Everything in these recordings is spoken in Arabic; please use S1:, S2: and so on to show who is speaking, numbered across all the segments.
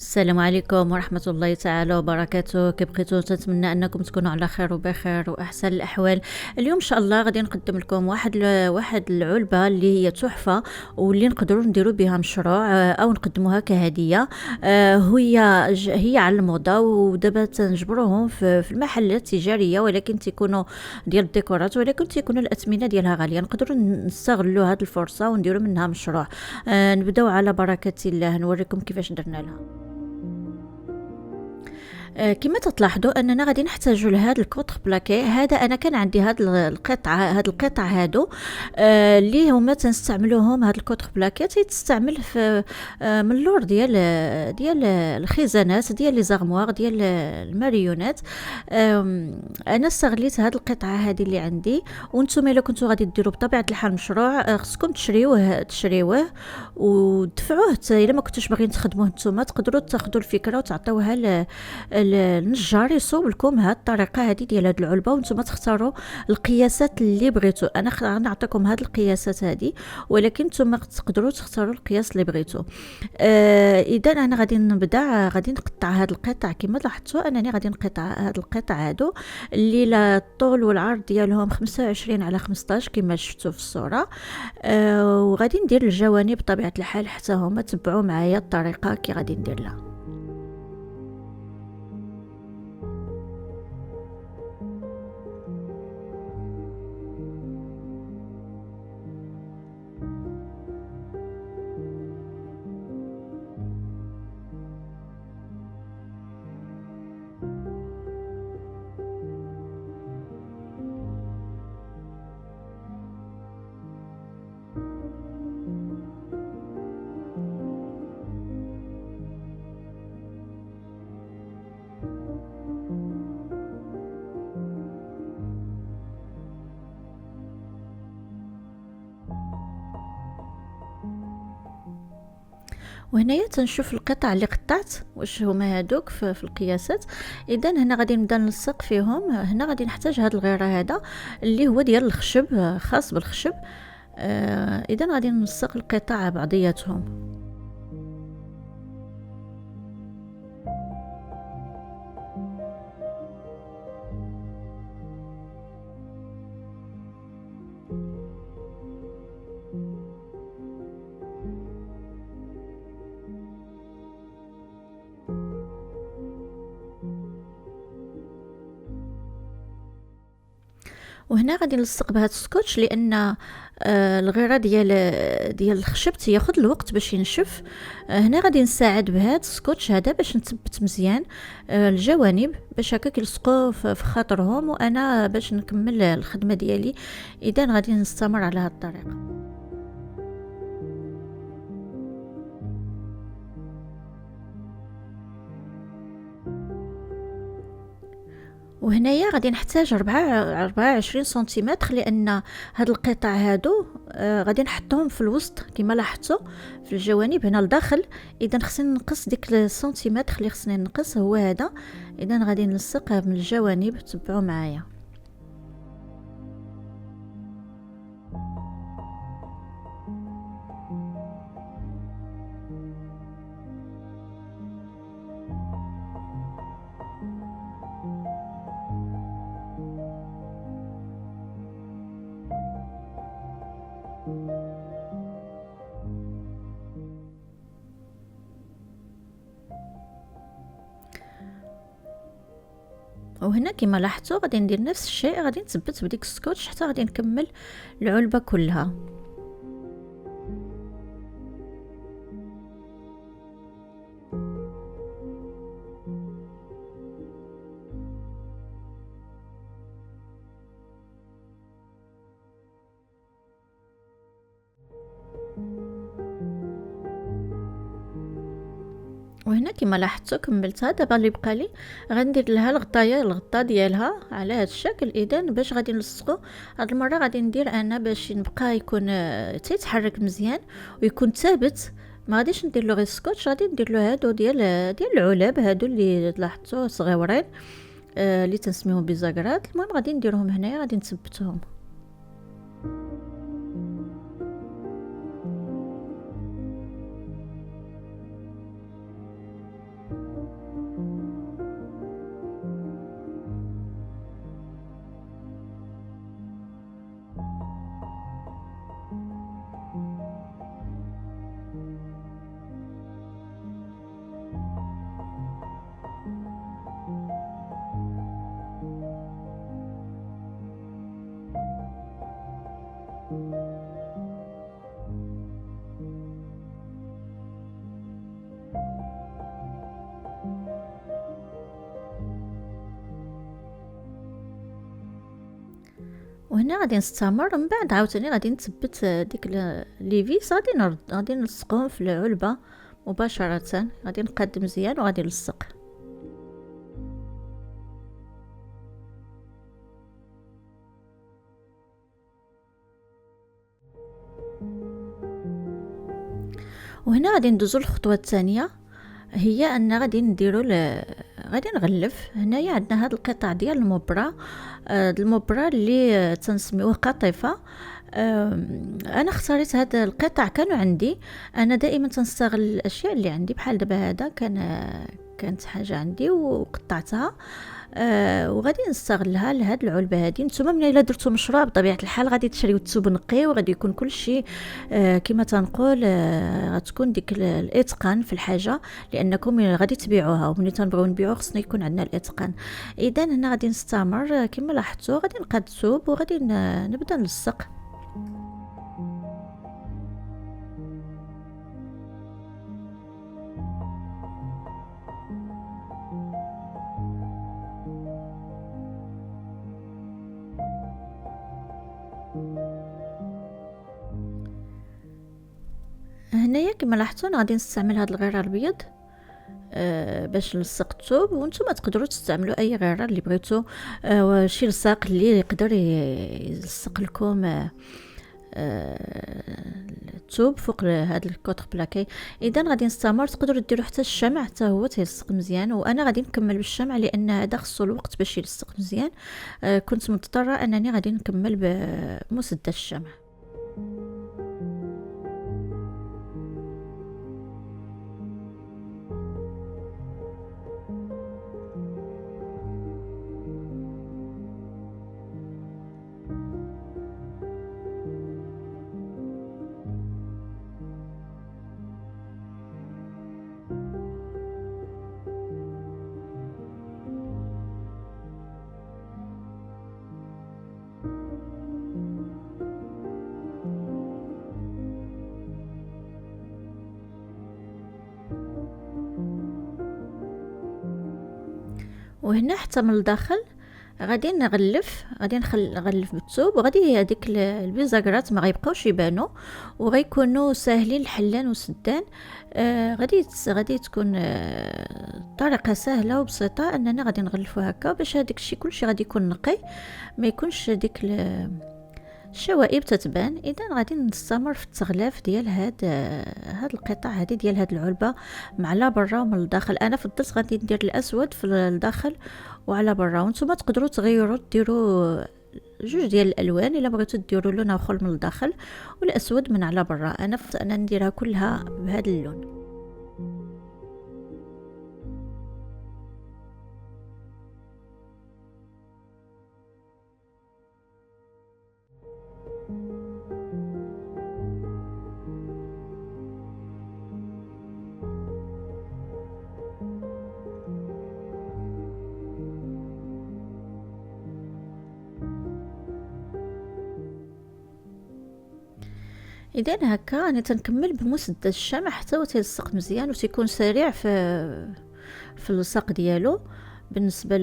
S1: السلام عليكم ورحمة الله تعالى وبركاته. كي بقيتو تنتمنى انكم تكونوا على خير وبخير واحسن الاحوال. اليوم ان شاء الله غادي نقدم لكم واحد العلبة اللي هي تحفة، واللي نقدروا نديروا بها مشروع، او نقدموها كهدية. هي على الموضة، ودابا تنجبروهم في المحلات التجارية، ولكن تيكونوا ديال الديكورات، ولكن تيكونوا الاثمنة ديالها غالية. نقدروا نستغلوا هذه الفرصة ونديروا منها مشروع. نبداو على بركة الله، نوريكم كيفاش درنا لها. كما تلاحظوا اننا غادي نحتاجوا لهذا الكوتر بلاكي هذا. انا كان عندي هاد القطع هادو، اللي هما تنستعملوهم. هاد الكوتر بلاكي تستعمل في من اللور ديال الخزانات، ديال لي زارموار، ديال الماريونات. انا استغليت هاد القطعه هذه اللي عندي. وانتم الا كنتوا غادي ديروا بطبيعه الحال مشروع، خصكم تشريوه ودفعوه. الا ما كنتوش باغيين تخدموه نتوما، تقدروا تاخذوا الفكره وتعطيوها النجار يصوب لكم هاد الطريقه هذه ديال هاد العلبه، وانتم تختاروا القياسات اللي بغيتو. انا غنعطيكم هاد القياسات هذه، ولكن نتوما تقدروا تختاروا القياس اللي بغيتو. اذا انا غادي نبدا، غادي نقطع هاد القطع. كما لاحظتوا انني غادي نقطع هاد القطع هادو اللي الطول والعرض ديالهم 25 على 15 كما شفتوا في الصوره. وغادي ندير الجوانب بطبيعه الحال حتى هما تبعوا معايا الطريقه كي غادي ندير لها. وهنايا تنشوف القطع اللي قطعت واش هما هادوك في القياسات. اذا هنا غادي نبدا نلصق فيهم. هنا غادي نحتاج هاد الغيره هذا اللي هو ديال الخشب، خاص بالخشب. اذا غادي نلصق القطع بعضياتهم. وهنا غادي نلصق بهذا السكوتش، لان الغيره ديال الخشب تياخذ الوقت باش ينشف. هنا غادي نساعد بهذا السكوتش هذا باش نثبت مزيان الجوانب، باش هكا يلصقوا في خاطرهم، وانا باش نكمل الخدمه ديالي. اذا غادي نستمر على هذه الطريقه. وهنايا غادي نحتاج 24 سنتيمتر، لان هاد القطع هادو غادي نحطهم في الوسط كما لاحظتوا في الجوانب هنا لداخل. اذا خصني نقص ديك السنتيمتر اللي خصني نقص هو هذا. اذا غادي نلصق من الجوانب، تبعوا معايا. وهنا كما لاحظتوا غادي ندير نفس الشيء، غادي نثبت بديك السكوتش حتى غادي نكمل العلبه كلها. وهنا كما لاحظتوا كملتها. دابا اللي بقى لي غندير لها الغطا ديالها على هذا الشكل. اذا باش غادي نلصقو هاد المره غادي ندير انا باش نبقى يكون تيتحرك مزيان ويكون ثابت. ما غاديش ندير له غير سكوتش، غادي ندير له هادو ديال العلب هادو اللي لاحظتوا صغيورين، اللي تنسميهم بزاكرات. المهم غادي نديرهم هنايا، غادي نثبتهم. وهنا غادي نستمر، من بعد عاوتاني غادي نثبت ديك لي فيس، غادي نلصقهم في العلبة مباشرة، غادي نقاد مزيان وغادي نلصق. وهنا غادي ندوزو للخطوة الثانية، هي ان غادي نغلف. هنايا عندنا هاد القطع ديال المبرة، المبرة اللي تنسميوه قطيفة. انا اختاريت هاد القطع، كانوا عندي انا دائما تنستغل الاشياء اللي عندي، بحال دابا هذا كانت حاجه عندي وقطعتها، وغادي نستغلها لهاد العلبه هذه. نتوما ملي الا درتو مشروع بطبيعه الحال غادي تشريو الثوب نقي، وغادي يكون كل شيء كما تنقول، غتكون ديك الاتقان في الحاجه، لانكم غادي تبيعوها، وملي تنبغيو نبيعو خصنا يكون عندنا الاتقان. اذا هنا غادي نستمر كما لاحظتوا، غادي نقاد الثوب وغادي نبدا نلصق. هنايا كما لاحظتوا انا غادي نستعمل هذا الغرار الابيض باش نلصق الثوب، وانتم تقدروا تستعملوا اي غرار اللي بغيتو، شي لصاق اللي يقدر يلصق لكم الثوب فوق هذا الكوتر بلاكي. اذا غادي نستمر، تقدروا ديروا حتى الشمع حتى هو تيلصق مزيان، وانا غادي نكمل بالشمع لان هذا خصو الوقت باش يلصق مزيان. كنت مضطره انني غادي نكمل بمسدس الشمع. وهنا حتى من الداخل غادي نغلف بالثوب، وغادي هذيك البيزاكرات ما غيبقاوش يبانوا، وغيكونوا ساهلين الحلان والسدان. غادي تكون طريقه سهله وبسيطه اننا غادي نغلفوا هكا، باش هذاك الشيء كلشي غادي يكون نقي، ما يكونش ديك الشوائب تتبان. اذا غادي نستمر في التغلاف ديال هاد القطع هذه ديال هاد العلبه على برا ومن الداخل. انا فضلت غادي ندير الاسود في الداخل وعلى برا، وانتم تقدروا تغيروا ديروا جوج ديال الالوان الا بغيتوا ديروا لون اخر من الداخل والاسود من على برا. انا فضلت انا نديرها كلها بهذا اللون. اذا هكا انا تنكمل بمسدس الشمع حتى هو تيلصق مزيان وتيكون سريع في اللصاق ديالو بالنسبه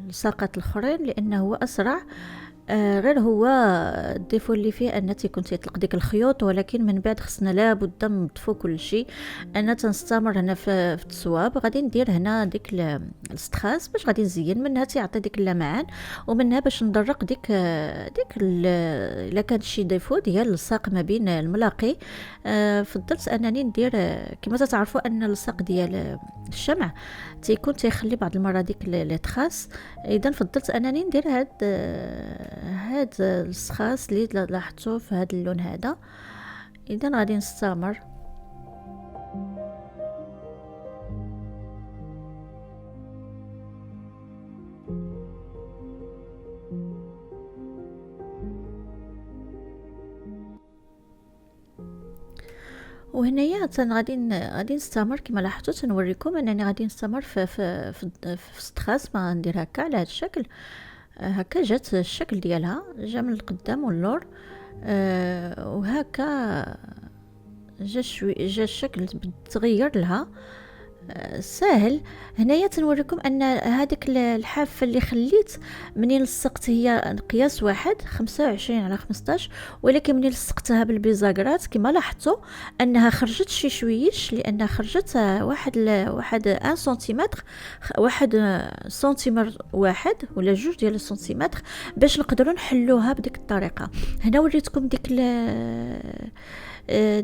S1: للصاقات الاخرين، لانه هو اسرع. غير هو الديفو اللي فيه ان تيكون تيطلق ديك الخيوط، ولكن من بعد خصنا لابد نضفو كل شيء. انا تنستمر هنا في التصواب، غادي ندير هنا ديك الاستخاص باش غادي نزين منها، تيعطي ديك اللمعان، ومنها باش ندرق ديك الا كان شي ديفو ديال اللصاق ما بين الملاقي. فضلت انني ندير كما تعرفوا ان اللصاق ديال الشمع تيكون تيخلي بعض المرات ديك لي تخاص. اذا فضلت انني ندير هاد السخاص اللي لاحظتوه في هذا اللون هذا. اذا غادي نستمر. وهنايا غادي نستمر كما لاحظتوا، تنوريكم انني غادي نستمر في استخاص ما ندير هكا على هذا الشكل. هكا جات الشكل ديالها، جا من القدام واللور، وهكا جا الشكل تغير لها. ساهل. هنايا تنوريكم ان هذيك الحافه اللي خليت منين لصقت هي قياس واحد 25 على 15، ولكن منين لصقتها بالبيزاكرات كما لاحظتوا انها خرجت شي شويش، لانها خرجت واحد ان سنتيمتر، واحد سنتيمتر واحد ولا جوج ديال السنتيمتر، باش نقدروا نحلوها بديك الطريقه. هنا وريتكم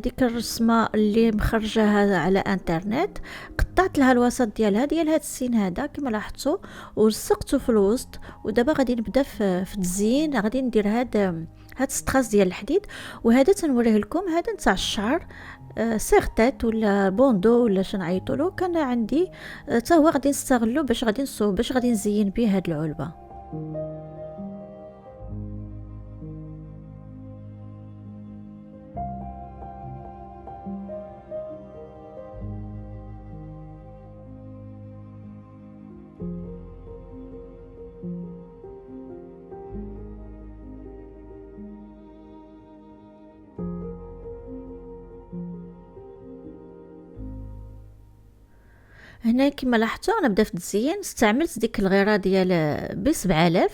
S1: ديك الرسمه اللي مخرجاها على انترنت، قطعت لها الوسط ديال هاد السين هذا كما لاحظتوا، ولصقته في الوسط. ودابا غادي نبدا في التزيين، غادي ندير هاد ستراس ديال الحديد. وهذا تنوريه لكم، هذا نتاع الشعر، سيغتات ولا بوندو ولا شنعيطوا له، كان عندي حتى هو غادي نستغلو باش غادي نصوب، باش غادي نزين به هاد العلبه. هنا كما لاحظتوا انا بدأت في التزيين، استعملت ديك الغيره ديال ب7000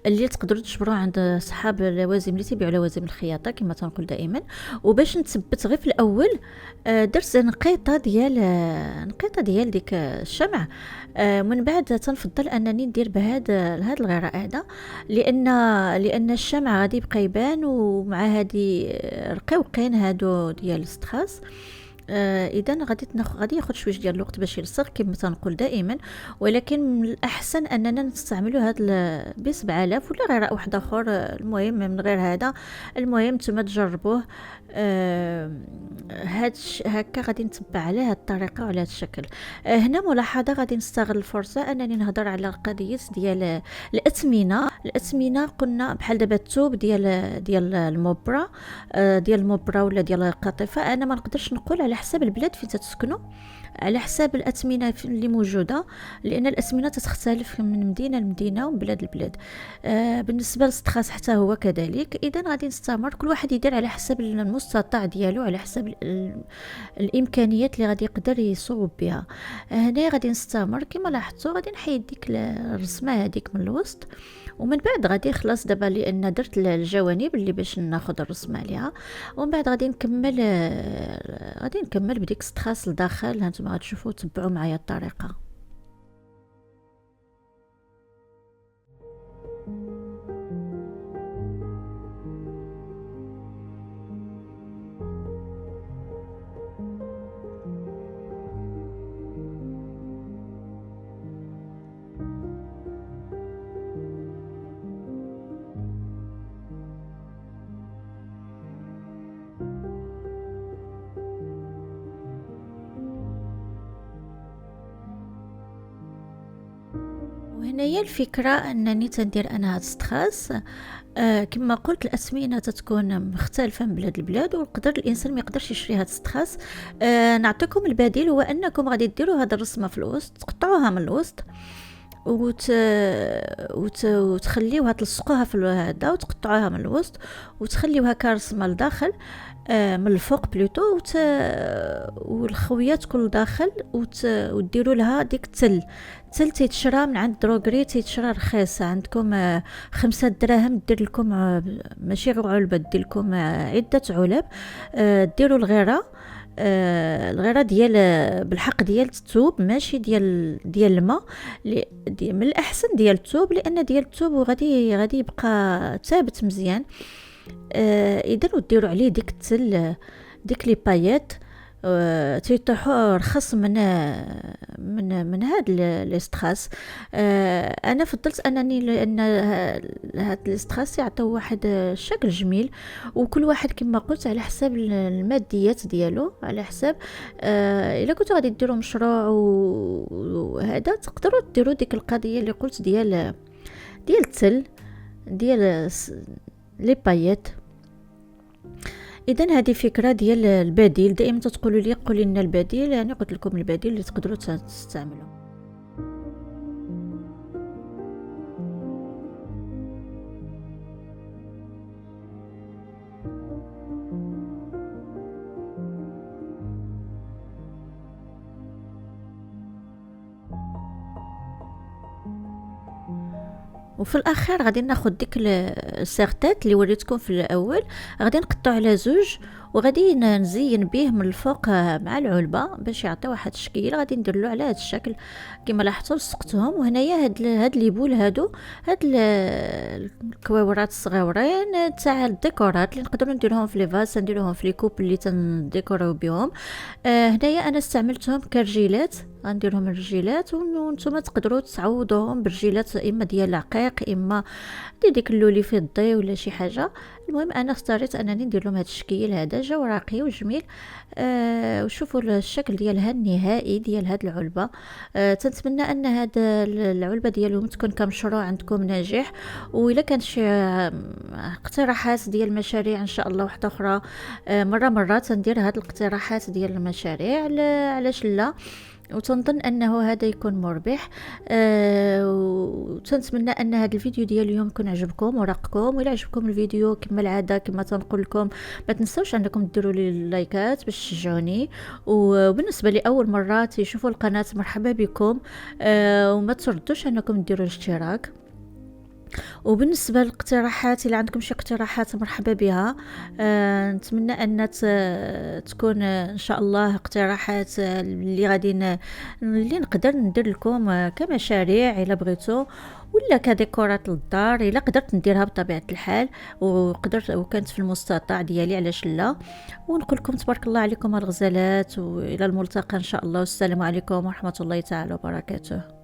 S1: اللي تقدروا تجبروها عند صحاب اللوازم اللي تيبيعوا لوازم الخياطه كما تنقول دائما. وباش نثبت غير في الاول درت نقيطه ديال ديك الشمع. من بعد تنفضل انني ندير بهاد الغيره هذا، لان الشمع غادي يبقى يبان، ومع هادي رقيقين هادو ديال الستراس. اذا غادي ياخذ شويه ديال الوقت باش يلصق كما تنقول دائما، ولكن من الاحسن اننا نستعملوا هذا ب 7000 ولا غير واحد اخر. المهم من غير هذا، المهم نتوما تجربوه. هكا غادي نتبع على هذه الطريقه وعلى هذا الشكل. هنا ملاحظه غادي نستغل الفرصه انني نهضر على قضيه ديال الاثمنه. قلنا بحال دابا الثوب ديال المبره، ديال المبره ولا ديال القطيفه، انا ما نقدرش نقول على حساب البلاد فين تسكنوا، على حساب الأثمنة اللي موجودة، لأن الأثمنة تختلف من مدينة لمدينة ومن بلاد لبلاد. بالنسبة للستخاص حتى هو كذلك. إذا غادي نستمر كل واحد يدير على حساب المستطاع ديالو، على حساب الإمكانيات اللي غادي يقدر يصوب بها. هنا غادي نستمر كما لاحظتوا، غادي نحيد ديك الرسمة هذيك من الوسط، ومن بعد غادي خلاص دابا لان درت الجوانب اللي باش ناخذ الرسمه عليها. ومن بعد غادي نكمل بديك ستراس لداخل. هانتوما غتشوفوا، تبعوا معايا الطريقه. وهنايا الفكرة أنني تندير أنا هاد ستراس. كما قلت الأثمنة تتكون مختلفة من بلاد لبلاد، ويقدر الإنسان ما يقدرش يشري هاد ستراس. نعطيكم البديل، هو أنكم غادي ديروا هاد الرسمة في الوسط، تقطعوها من الوسط وتخليوها تلصقوها في هذا، وتقطعوها من الوسط وتخليوها كرسمه لداخل، من الفوق بلوتو، والخويه تكون لداخل، وديروا لها ديك التل تيتشرى من عند دروغري، تيتشرى رخيص عندكم 5 دراهم دير لكم ماشي غير علبه، دير لكم عده علب. ديروا الغيره ديال بالحق ديال الثوب، ماشي ديال الماء. من الاحسن ديال الثوب، لان ديال الثوب غادي يبقى ثابت مزيان. اذا وديروا عليه ديك التل، ديك لي بايات تيطيحوا رخص من هاد الاستراس. انا فضلت انني، لان هاد الاستراس يعطيو واحد الشكل جميل، وكل واحد كما قلت على حساب الماديات ديالو، على حساب. الا كنتو غادي ديروا مشروع وهذا، تقدروا ديروا ديك القضيه اللي قلت ديال التل، ديال لي بايات. اذا هذه فكره ديال البديل. دائما تقولوا لي قولي لنا البديل، يعني قلت لكم البديل اللي تقدروا تستعملوا. وفي الاخير غادي ناخذ ديك السيغتات اللي وريتكم في الاول، غادي نقطعو على زوج، وغادي نزين به من الفوق مع العلبه باش يعطي واحد الشكل. غادي ندير له على هذا الشكل كما لاحظتوا لصقتهم. وهنايا هاد لي بول هادو، هاد الكويورات الصغيورين تاع الديكورات اللي نقدروا نديروهم في لي فاز، نديروهم في لي كوب اللي تنديكوريو بهم. هنايا انا استعملتهم كرجيلات، غنديرهم الرجيلات، وانتم تقدروا تعوضوهم برجيلات اما ديال العقيق، اما ديك اللولي في الضي ولا شي حاجه. المهم انا اختاريت انني ندير لهم هذا الشكل هذا، جاو راقي وجميل. وشوفوا الشكل ديالها النهائي ديال هاد العلبه. تنتمنى ان هاد العلبه ديالهم تكون كمشروع عندكم ناجح. واذا كانت شي اقتراحات ديال المشاريع ان شاء الله واحده اخرى، مره تندير هاد الاقتراحات ديال المشاريع، علاش لا. وتنظن انه هذا يكون مربح. وتنتمنى ان هذا الفيديو ديال اليوم يكون عجبكم ورقكم. وإلا عجبكم الفيديو كما العاده كما تنقول لكم، ما تنسوش انكم ديروا لي اللايكات باش تشجعوني. وبالنسبه لاول مره تشوفوا القناه، مرحبا بكم. وما تردوش انكم ديروا الاشتراك. وبالنسبه للاقتراحات، الا عندكم شي اقتراحات مرحبا بها. نتمنى ان تكون ان شاء الله اقتراحات اللي غادي اللي نقدر ندير لكم كمشاريع الا بغيتوا، ولا كديكورات للدار الا قدرت نديرها بطبيعه الحال، وقدرت وكانت في المستطاع ديالي، علاش لا. ونقول لكم تبارك الله عليكم الغزالات، والى الملتقى ان شاء الله، والسلام عليكم ورحمه الله تعالى وبركاته.